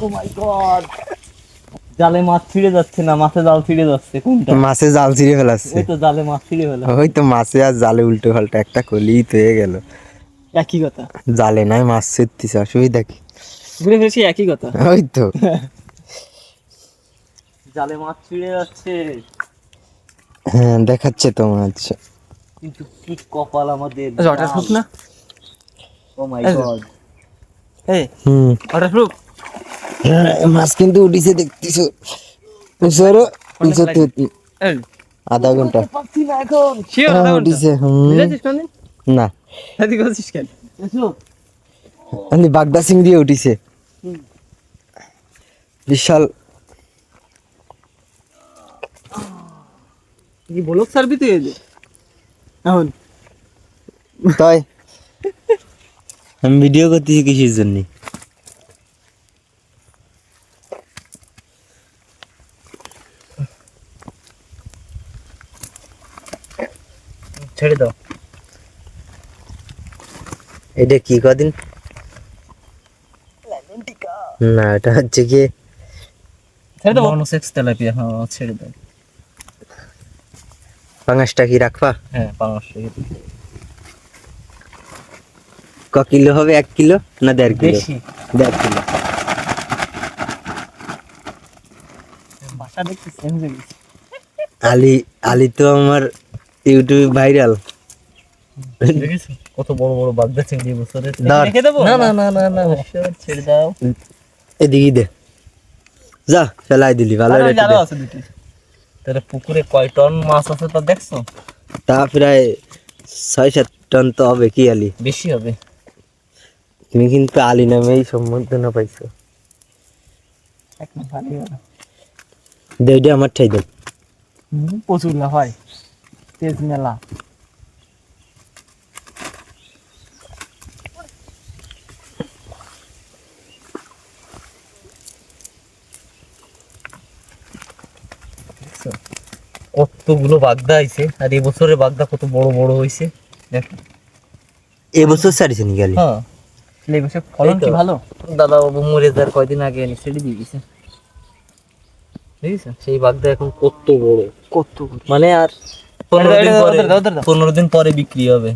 ও মাই god, জালে মাছ ছিঁড়ে যাচ্ছে না, মাছে জাল ছিঁড়ে যাচ্ছে। কোনটা? মাছে জাল ছিঁড়ে ফেলাচ্ছে। ওই তো জালে মাছ ছিঁড়ে ফেলা। ওই তো মাছে আর জালে উল্টো পাল্টা একটা কলি তো হয়ে গেল। একই কথা, জালে নাই মাছ ছিঁড়তেছে, অসুবিধা কি? ঘুরে ফিরে সেই একই কথা। ওই তো জালে মাছ ছিঁড়ে যাচ্ছে, হ্যাঁ দেখাচ্ছে তো মনে হচ্ছে। কিন্তু কি কপাল আমাদের। ওয়াটারপ্রুফ না? ও মাই গড, এই হুম ওয়াটারপ্রুফ। মাছ কিন্তু উঠিছে দেখতেছো। সরো এই আধা ঘন্টা পাচ্ছি না এখন। শিওর হ্যাঁ, না উঠিছে। বুঝেছিস কোনদিন? না এদিকে বলছিস কেন? এসো। আমি বাগদা চিংড়ি উঠিছে বিশাল। কি ব্লক সার্ভি তুই এলি এখন? তাই আমি ভিডিও করতেছি কিসের জন্য? ছেড়ে দাও। এটা কি কদিন? না এটা হচ্ছে কি ছেড়ে দাও। মনোসেক্স তেলাপিয়া, হ্যাঁ ছেড়ে দাও। পাঙাশটা কি রাখবা? হ্যাঁ, পাঙাশ রেখে দিই। ক কিলো হবে? 1 কিলো না 1.5 কিলো? বেশি। 1.5 কিলো। বাসা দেখতে চেঞ্জ হয়ে গেছে। আলি আলি তো আমার ইউটিউবে ভাইরাল। দেখেছো কত বড় বড় বাগদা চিংড়ি বছরে। ধর। রেখে দেবো? না না না না না, ছেড়ে দাও। এদিকে দে, যা ফেলাই দিলি ভালো রেখে দে। আরো আছে দুটি। তাহলে পুকুরে কয় টন মাছ আছে তা দেখছো? তা প্রায় 6-7 টন তো হবে। কি আলি? বেশি হবে। তুমি কিন্তু আলি নামেই সম্বোধনা পাইছো। এক না ভালো হবে। দেউডি আমার ঠাই দেব। প্রচুর না হয়, তেজ মেলা। কতগুলো বাগদা আইছে, আর এবছরের বাগদা কত বড় বড় হইছে দেখো। এবছর ছাড়িছে নি আলি? হ্যাঁ, এই বছর ফলন কি ভালো। দাদা বাবু মরে যাওয়ার কয়দিন আগে এনে ছেড়ে দিয়ে গেছে, দেখেছো? সেই বাগদা এখন কত বড়, কত মানে আর 15 দিন পরে বিক্রি হবে।